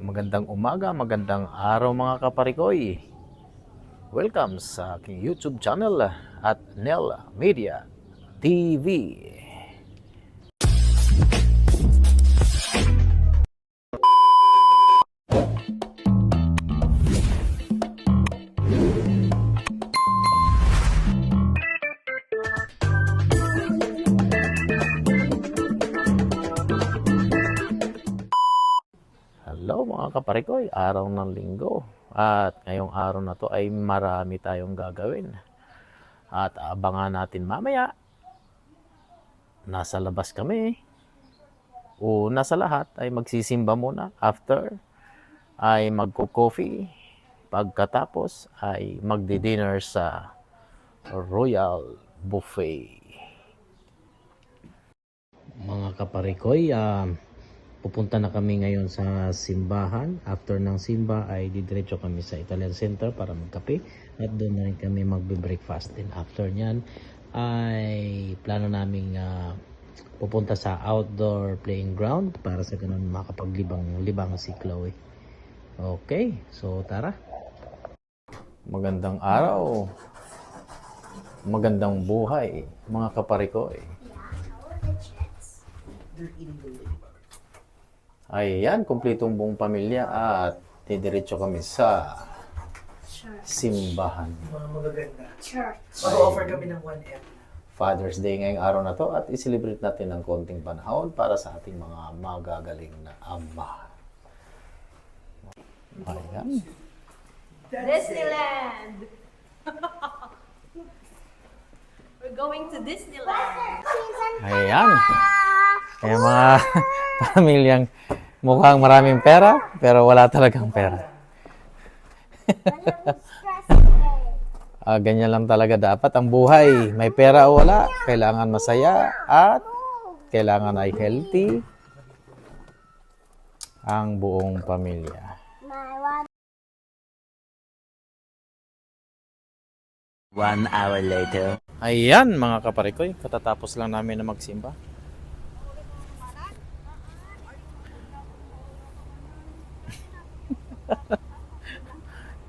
Magandang umaga, magandang araw mga kaparikoy. Welcome sa aking YouTube channel at Nel Media TV. Hello mga kaparikoy, araw ng linggo. At ngayong araw na to ay marami tayong gagawin. At abangan natin mamaya. Nasa labas kami. Una sa lahat ay magsisimba muna. After ay magko-coffee. Pagkatapos ay magdi-dinner sa Royal Buffet. Mga kaparikoy, pupunta na kami ngayon sa simbahan. After ng simba ay didiretso kami sa Italian Center para magkape. At doon na rin kami magbe-breakfast. And after nyan ay plano naming pupunta sa outdoor playing ground para sa ganun makapaglibang-libang si Chloe. Okay, so tara. Magandang araw. Magandang buhay, mga kaparikoy. Ayan, kumpletong buong pamilya at didiretso kami sa simbahan. Mga magaganda. Church. Mag-offer kami ng 1M. Father's Day ngayong araw na to at i-celebrate natin ng konting panahon para sa ating mga magagaling na ama. Ayan. Disneyland! We're going to Disneyland. Ayan. Kaya mga pamilyang mukhang maraming pera pero wala talagang pera. Ganyan lang talaga dapat ang buhay. May pera o wala, kailangan masaya at kailangan ay healthy ang buong pamilya. 1 hour later. Ayan mga kaparikoy, katatapos lang namin na magsimba.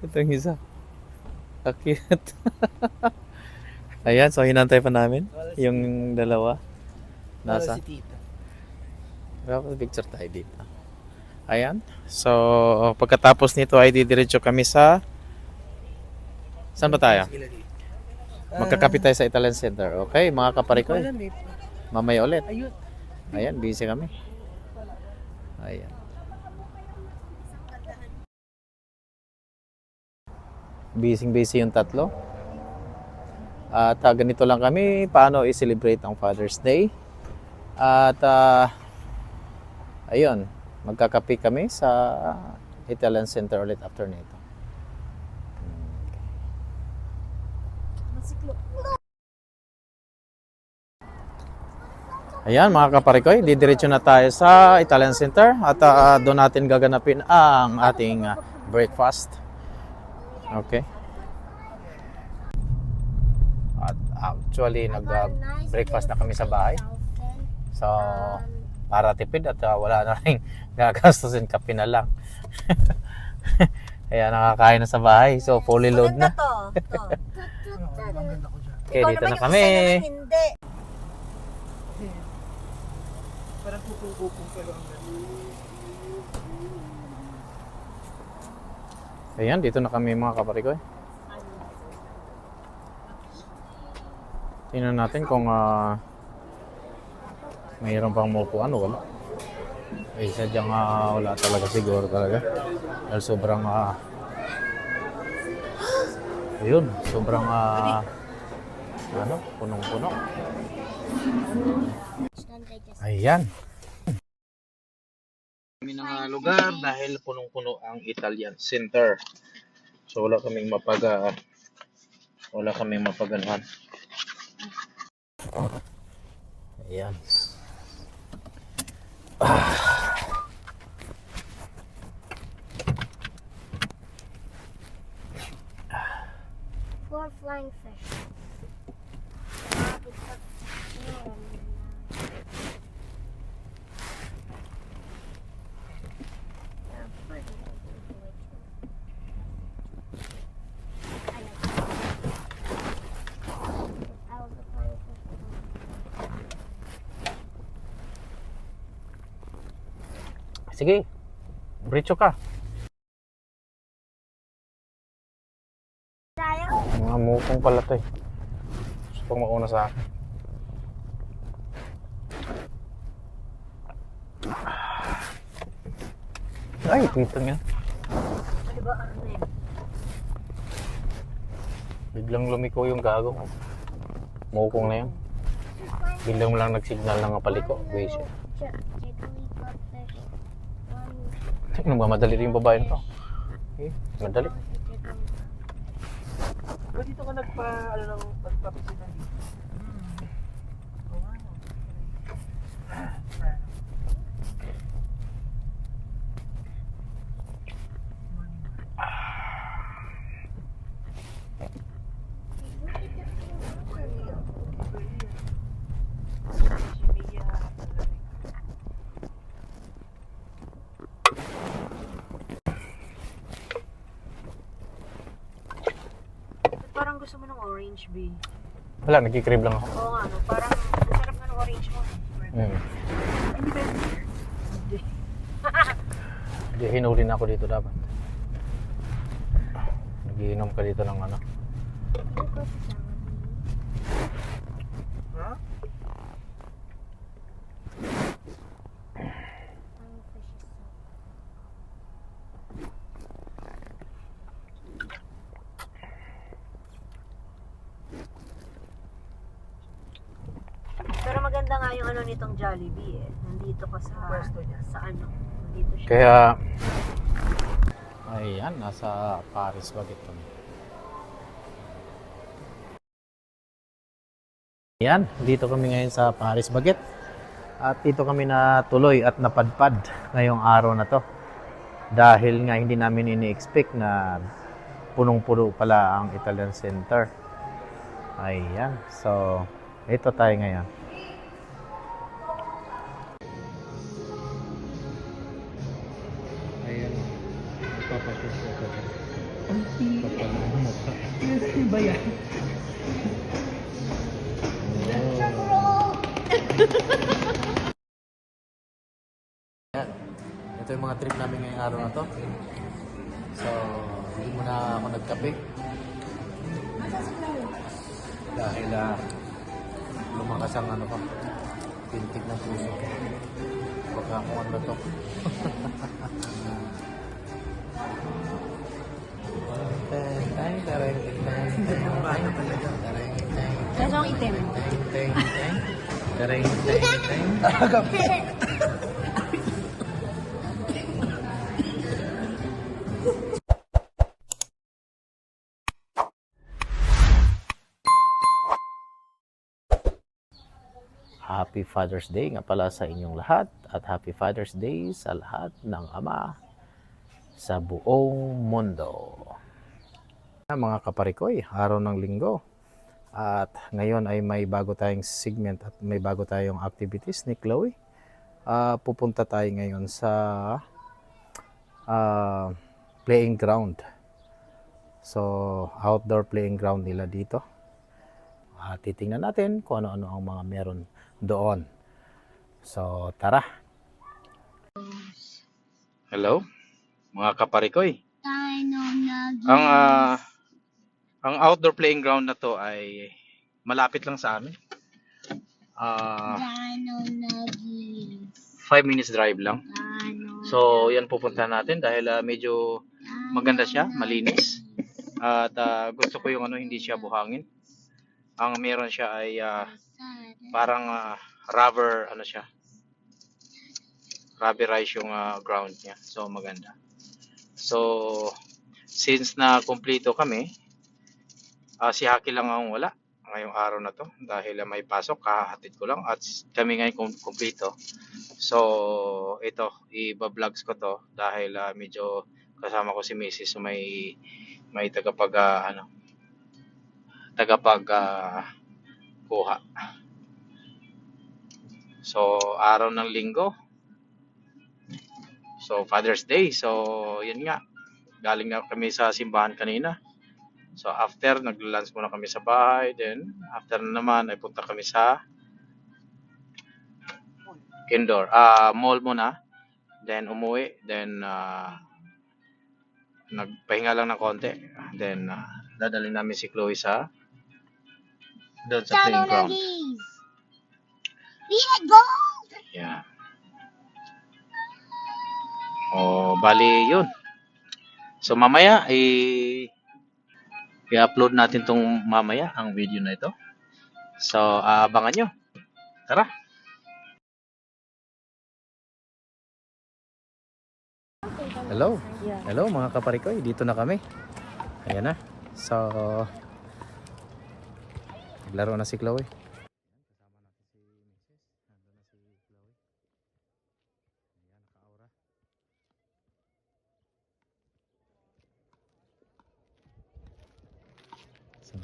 Ito yung isa. Akit. Ayan, so hinantay pa namin yung dalawa. Nasa? Picture tayo dito. Ayan. So, pagkatapos nito ay didiretso kami sa... Saan ba tayo? Magkakapit tayo sa Italian Center. Okay, mga kaparikoy. Mamaya ulit. Ayan, busy kami. Ayan. Busy yung tatlo. At ganito lang kami paano i-celebrate ang Father's Day. At ayun, magkakape kami sa Italian Center ulit after nito. Ayan mga kaparikoy, didiretso na tayo sa Italian Center at doon natin gaganapin ang ating breakfast. Okay. At actually nag-breakfast na kami sa bahay. So para tipid at wala na rin gagastusin, kape na lang. Kaya nakakain na sa bahay. So fully load na. Okay, dito na kami. Parang kupong-kupong pero ang ganda. Ayan, dito na kami mga kaparikoy. Tingnan natin kung mayroon pang mupuan o wala. Eh, sadyang wala talaga siguro talaga. Dahil sobrang ayun, sobrang punong-puno. Ayan. Kami ng lugar dahil punong-puno ang Italian Center. So wala kaming mapaganuhan. Ayan. Four flying fish. Pretty. Sige, britso ka. Mga mukong pala to eh. Gusto pang mauna sa akin. Ay, pitong yan. Ano ba? Ano na yun? Biglang lumiko yung gago. Mukong na yan. Biglang lang nagsignal ng paliko. Waze. Nagmamadali rin yung babae na to. Eh, madali. Ba't dito ka nagpapisit na dito? Oo nga, no? Parang gusto mo ng orange, B. Wala, nagkikrib lang ako. Oo nga, no? Parang ang sarap nga ng orange mo. Hmm. Hindi ba yun? Hindi. Hindi, hinuli na ako dito dapat. Nagiinom ka dito ng ano. Ha? Pero maganda nga yung ano nitong Jollibee eh. Nandito ka sa Pwesto niya. sa ano. Nandito siya. Kaya, ayan, nasa Paris Baguette kami. Ayan, dito kami ngayon sa Paris Baguette. At dito kami natuloy at napadpad ngayong araw na to. Dahil nga hindi namin ini-expect na punong-puno pala ang Italian Center. Ayan, so ito tayo ngayon. Ayan, papasok ko ito. Ano ba yan? Ayan, ito yung mga trip namin ngayong araw na to. So, hindi muna ako nagkape. Dahil lumakas ang ano ko, pintig ng puso ko. Baka kung ano to. Kaso ang itim. Happy Father's Day nga pala sa inyong lahat at Happy Father's Day sa lahat ng ama sa buong mundo. Mga kaparikoy, araw ng linggo at ngayon ay may bago tayong segment at may bago tayong activities ni Chloe. Pupunta tayo ngayon sa playing ground. So, outdoor playing ground nila dito. Titingnan natin kung ano-ano ang mga meron doon. So, tara. Hello, mga kaparikoy. Ang outdoor playing ground na to ay malapit lang sa amin. 5 minutes drive lang. So, yan pupunta natin dahil medyo maganda siya, malinis. At gusto ko yung hindi siya buhangin. Ang meron siya ay parang rubber rubberized yung ground niya. So maganda. So since na kumpleto kami, si Haki lang ang wala ngayong araw na to dahil may pasok, kahahatid ko lang at kami ngayon kumpleto. So ito, i-vlogs ko to dahil medyo kasama ko si Mrs. So may tagapag kuha. So, araw ng linggo. So, Father's Day. So, yun nga. Galing na kami sa simbahan kanina. So, after, nag-lunch muna kami sa bahay. Then, after naman, ay punta kami sa indoor. Mall muna. Then umuwi, then nagpahinga lang ng konti. Then dadalhin namin si Chloe sa doon sa playing ground. Yeah. Bali yun. So mamaya i-upload natin tong mamaya ang video na ito. So abangan nyo. Tara. Hello. Hello mga kaparikoy, dito na kami. Ayan na. So naglaro na si Chloe. So,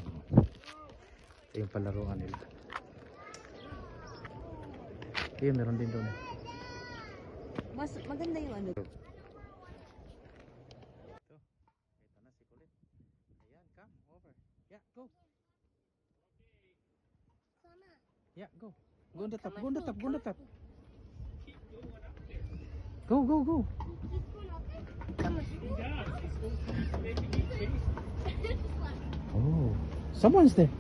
ito yung palaruan nila. Ayun, meron din doon. Mas maganda yung ano. Ito na si Kulit. Ayan, come over. Yeah, go. Yeah, go. Go on the top, go on the top, go on the top. Go, go, go. Oh, someone's there.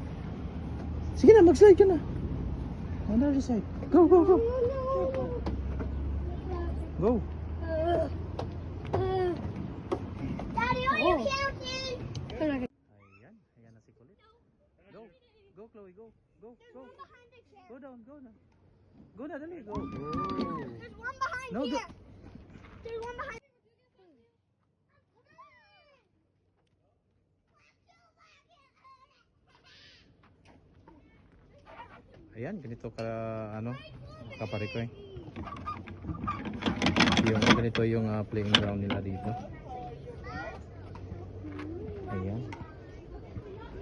Sige na, mag-slide ka na. On the other side. Go, go, go. Go. Daddy, are you counting? Ayan, ayan na si Kulit. Go, go Chloe, go, go, go. Go down, go na. Go na, dali, go. There's one behind No, here. There's one behind. Ayan, ganito ka ano, kaparikoy. Yung ganito yung playing ground nila dito. Ayan.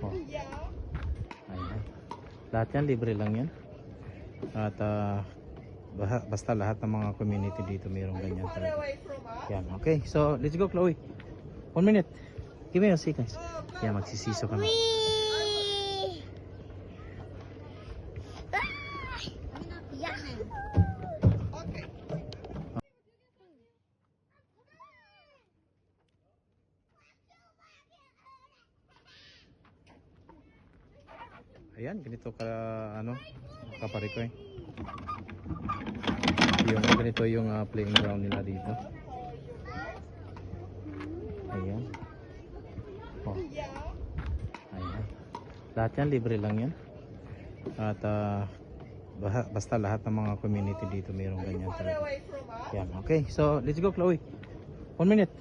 Oh. Ayan. Lahat yan libre lang yan. At basta lahat ng mga community dito mayroong ganyan talaga. Yan. Okay, so let's go Chloe. 1 minute. Give me a seconds. Yan, magsisiso kami. Ayan, ganito ka ano, kaparikoy. Yung ganito yung playing ground nila dito. Ayan. Oh. Ayan. Lahat yan libre lang yan. At basta lahat ng mga community dito mayroong ganyan talaga. Yan, okay. So, let's go Chloe. 1 minute.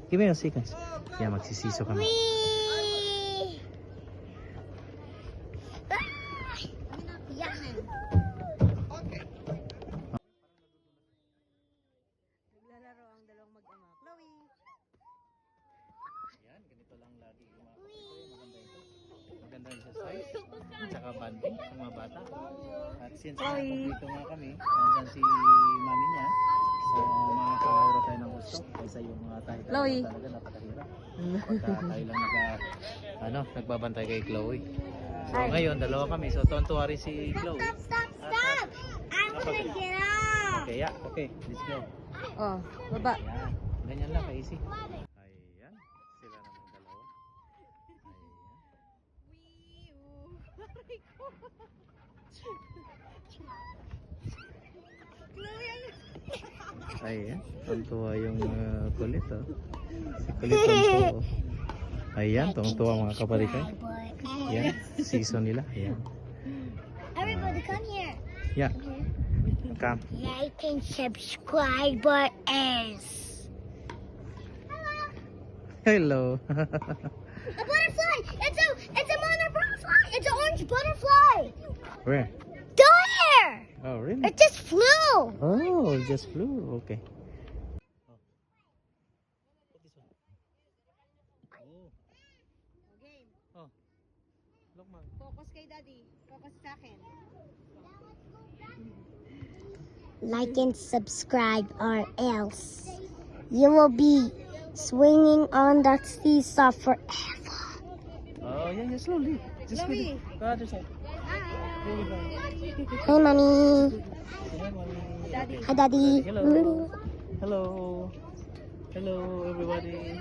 Give me a seconds. Yan, magsisiso kami. Naglalaro ang dalawang mag-ama. Chloe! Yan, ganito lang lagi yung mga maganda ito. Maganda yung exercise. Tsaka banding sa mga bata. At since dito nga kami, andyan si mami niya. So makakaura tayo ng gusto. Kaysa yung mga tayo talaga napakahirap. Pagka tayo lang nagbabantay kay Chloe. So ngayon, dalawa kami. So tuwan-tuwa rin si Chloe. Stop! I want to get out. Okay, yeah. Okay, let's go. Oh, baba. Ayan. Ganyan lang, ka-easy. Ayan. Sila namang dalawa. Ayan. Ayan. Tuntua yung kulit, oh. Si kulit tuntua, oh. Ayan, tuntua mga kaparikay. Ayan, season nila. Ayan. Everybody, come here. Yeah. Come. Like and subscribe our ass. Hello. A butterfly! It's a mother butterfly! It's an orange butterfly! Where? There! Oh, really? It just flew! Oh, it just flew. Okay. Game. Oh. Look, man. Focus kay daddy. Focus sa akin. Like and subscribe or else you will be swinging on the seesaw forever. Oh, yeah, yeah, slowly. Just Chloe. go other side. Hi, mommy. Say hi, mommy. Daddy. Hi, daddy. Hello. Hello. Hello, everybody.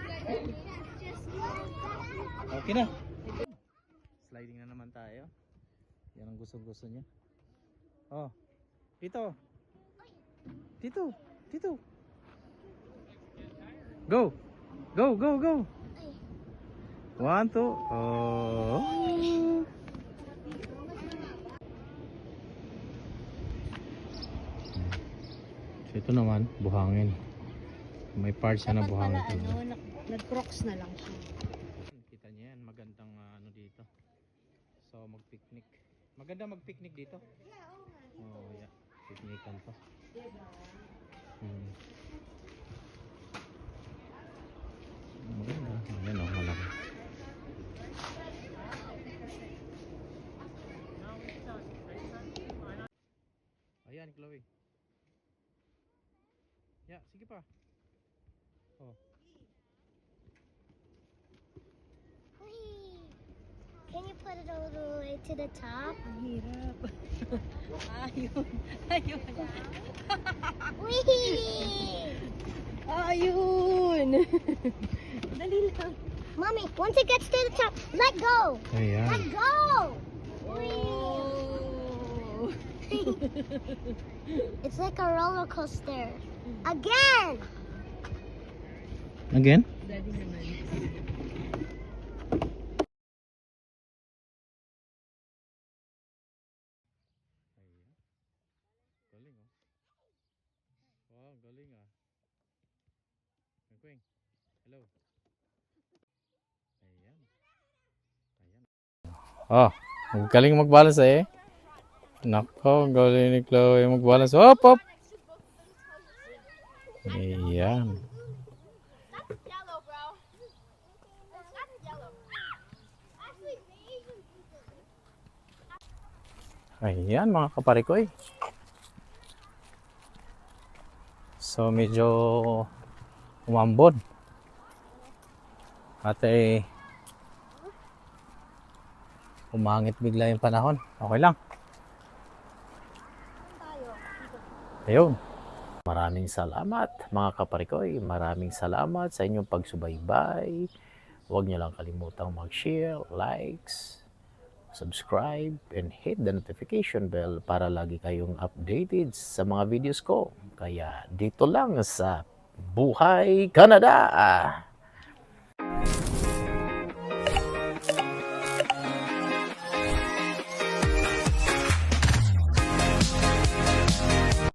Okay na. Sliding na naman tayo. Yan ang gusto niya. Oh. Dito. Dito. Dito. Go. Go, go, go. 1, 2. Oh. So ito naman, buhangin. May part siya na buhangin. Nag-crocs na lang siya. Kita niyo yan, magandang ano dito. So mag-picnic. Maganda mag-picnic dito. Oh, yeah. Picnican to. Maganda. Ayan o, malaki. Ayan, Chloe. Yeah, sige pa. Oh. Can you put it all the way to the top? Ang hirap. Ayun. Ayun. Whee! Ayun. Dali lang. Mommy, once it gets to the top, let go. Ayan. Let go. Oh. It's like a roller coaster. Again. Again? Daddy naman. Galing oh. Wow, galing ah. Queen. Hello. Ayan. Ayan. Oh, galing magbalance eh. Nako, galing ni Chloe magbalance. Hop, hop. Ayan. Ayan mga kaparikoy. So medyo umambon. At umangit bigla yung panahon. Okay lang. Ayun. Maraming salamat mga kaparikoy. Maraming salamat sa inyong pagsubaybay. Huwag niyo lang kalimutang mag-share, likes, subscribe, and hit the notification bell para lagi kayong updated sa mga videos ko. Kaya dito lang sa Buhay Canada!